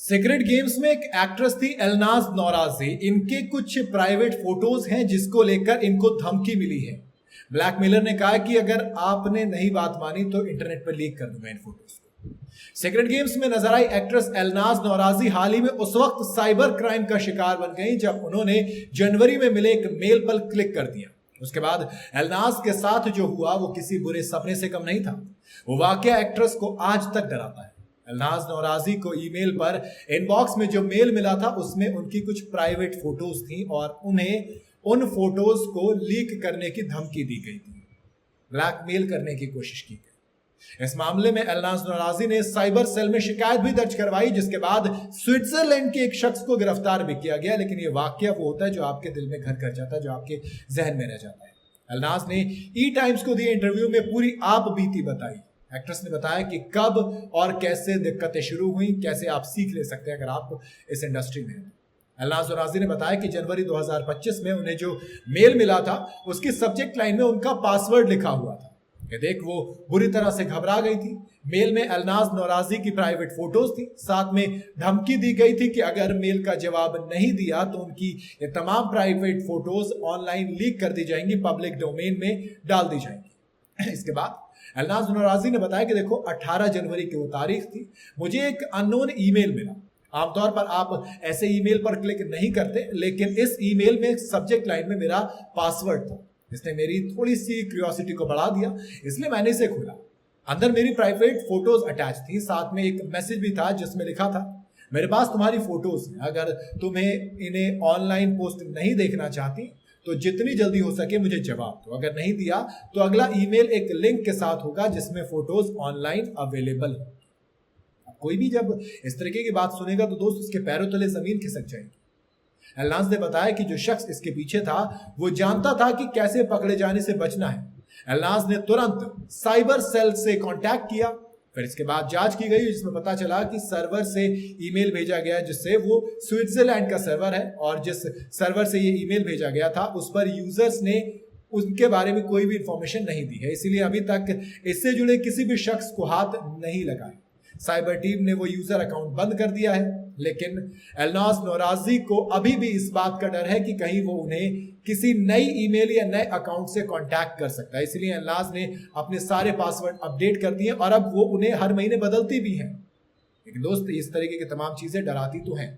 Secret games में एक actress थी एलनाज नौराजी। इनके कुछ प्राइवेट फोटोज हैं जिसको लेकर इनको धमकी मिली है। ब्लैकमेलर ने कहा कि अगर आपने नहीं बात मानी तो इंटरनेट पर लीक कर दूंगा इन फोटोज को। सीक्रेट गेम्स में नजर आई एक्ट्रेस एलनाज नौराजी हाल ही में उस वक्त साइबर क्राइम का शिकार बन गई जब उन्होंने जनवरी में मिले एक मेल पर क्लिक कर दिया। उसके बाद एलनाज के साथ जो हुआ वो किसी बुरे सपने से कम नहीं था। वो वाकया एक्ट्रेस को आज तक डराता है। एलनाज नौराजी को ईमेल पर इनबॉक्स में जो मेल मिला था उसमें उनकी कुछ प्राइवेट फोटोज थी और उन्हें उन फोटोज को लीक करने की धमकी दी गई थी, ब्लैकमेल करने की कोशिश की गई। इस मामले में एलनाज नौराजी ने साइबर सेल में शिकायत भी दर्ज करवाई, जिसके बाद स्विट्जरलैंड के एक शख्स को गिरफ्तार भी किया गया। लेकिन यह वाकया वो होता है जो आपके दिल में घर कर जाता है, जो आपके जहन में रह जाता है। एलनाज ने ई टाइम्स को दिए इंटरव्यू में पूरी आप बीती बताई। एक्ट्रेस ने बताया कि कब और कैसे दिक्कतें शुरू हुई, कैसे आप सीख ले सकते हैं अगर आप इस इंडस्ट्री में हैं। एलनाज नौराजी ने बताया कि जनवरी 2025 में उन्हें जो मेल मिला था उसकी सब्जेक्ट लाइन में उनका पासवर्ड लिखा हुआ था। ये देख वो बुरी तरह से घबरा गई थी। मेल में एलनाज नौराजी की प्राइवेट फोटोज थी, साथ में धमकी दी गई थी कि अगर मेल का जवाब नहीं दिया तो उनकी ये तमाम प्राइवेट फोटोज ऑनलाइन लीक कर दी जाएंगी, पब्लिक डोमेन में डाल दी जाएंगी। इसके बाद एलनाज नौराजी ने बताया कि देखो 18 जनवरी की वो तारीख थी, मुझे एक अननोन ईमेल मिला। आमतौर पर आप ऐसे ईमेल पर क्लिक नहीं करते, लेकिन इस ईमेल में सब्जेक्ट लाइन में मेरा पासवर्ड था। इसने मेरी थोड़ी सी क्यूरियोसिटी को बढ़ा दिया, इसलिए मैंने इसे खोला। अंदर मेरी प्राइवेट फोटोज अटैच थी, साथ में एक मैसेज भी था जिसमें लिखा था मेरे पास तुम्हारी फोटोज हैं, अगर तुम्हें इन्हें ऑनलाइन पोस्ट नहीं देखना चाहती तो जितनी जल्दी हो सके मुझे जवाब दो। अगर नहीं दिया तो अगला ईमेल एक लिंक के साथ होगा जिसमें फोटोज ऑनलाइन अवेलेबल हो। कोई भी जब इस तरीके की बात सुनेगा तो दोस्त उसके पैरों तले जमीन खिसक जाएगी। एलनाज ने बताया कि जो शख्स इसके पीछे था वो जानता था कि कैसे पकड़े जाने से बचना है। एलनाज ने तुरंत साइबर सेल से कांटेक्ट किया, फिर इसके बाद जांच की गई जिसमें पता चला कि सर्वर से ईमेल भेजा गया जिससे वो स्विट्जरलैंड का सर्वर है और जिस सर्वर से ये ईमेल भेजा गया था उस पर यूजर्स ने उनके बारे में कोई भी इंफॉर्मेशन नहीं दी है, इसीलिए अभी तक इससे जुड़े किसी भी शख्स को हाथ नहीं लगाए। साइबर टीम ने वो यूजर अकाउंट बंद कर दिया है, लेकिन एलनाज नौराजी को अभी भी इस बात का डर है कि कहीं वो उन्हें किसी नई ईमेल या नए अकाउंट से कांटेक्ट कर सकता है। इसलिए एलनाज ने अपने सारे पासवर्ड अपडेट कर दिए और अब वो उन्हें हर महीने बदलती भी हैं। लेकिन दोस्त इस तरीके की तमाम चीजें डराती तो हैं।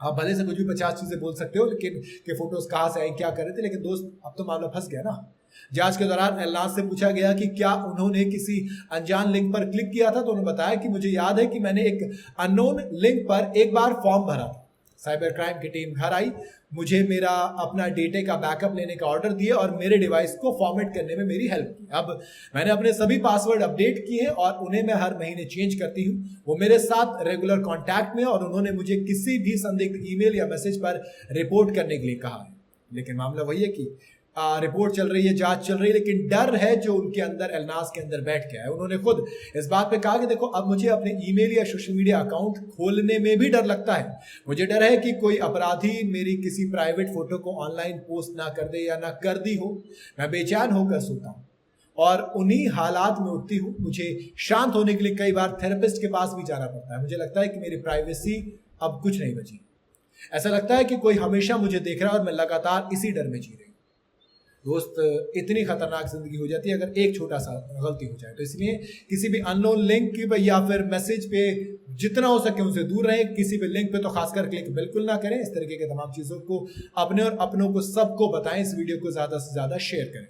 आप भले से कुछ भी 50 चीजें बोल सकते हो, लेकिन के फोटोज कहां से आए, क्या कर रहे थे, लेकिन दोस्त अब तो मामला फंस गया ना। जांच के दौरान एलनाज से पूछा गया कि क्या उन्होंने किसी अनजान लिंक पर क्लिक किया था, तो उन्होंने बताया कि मुझे याद है कि मैंने एक अननोन लिंक पर एक बार फॉर्म भरा था। साइबर क्राइम की टीम घर आई, मुझे मेरा अपना डेटा का बैकअप लेने का ऑर्डर दिए और मेरे डिवाइस को फॉर्मेट करने में मेरी हेल्प की। अब मैंने अपने सभी पासवर्ड अपडेट किए हैं और उन्हें मैं हर महीने चेंज करती हूँ। वो मेरे साथ रेगुलर कांटेक्ट में और उन्होंने मुझे किसी भी संदिग्ध ईमेल या मैसेज पर रिपोर्ट करने के लिए कहा है। लेकिन मामला वही है कि रिपोर्ट चल रही है, जांच चल रही है, लेकिन डर है जो उनके अंदर एलनाज के अंदर बैठ गया है। उन्होंने खुद इस बात पे कहा कि देखो अब मुझे अपने ईमेल या सोशल मीडिया अकाउंट खोलने में भी डर लगता है। मुझे डर है कि कोई अपराधी मेरी किसी प्राइवेट फोटो को ऑनलाइन पोस्ट ना कर दे या ना कर दी हो। मैं बेचैन होकर सोता हूँ और उन्हीं हालात में उठती हूँ। मुझे शांत होने के लिए कई बार थेरेपिस्ट के पास भी जाना पड़ता है। मुझे लगता है कि मेरी प्राइवेसी अब कुछ नहीं बची। ऐसा लगता है कि कोई हमेशा मुझे देख रहा है और मैं लगातार इसी डर में जी रही हूँ। दोस्त इतनी खतरनाक जिंदगी हो जाती है अगर एक छोटा सा गलती हो जाए, तो इसलिए किसी भी अननोन लिंक या फिर मैसेज पे जितना हो सके उनसे दूर रहें। किसी भी लिंक पे तो खासकर क्लिक बिल्कुल ना करें। इस तरीके के तमाम चीजों को अपने और अपनों को सबको बताएं। इस वीडियो को ज्यादा से ज्यादा शेयर करें।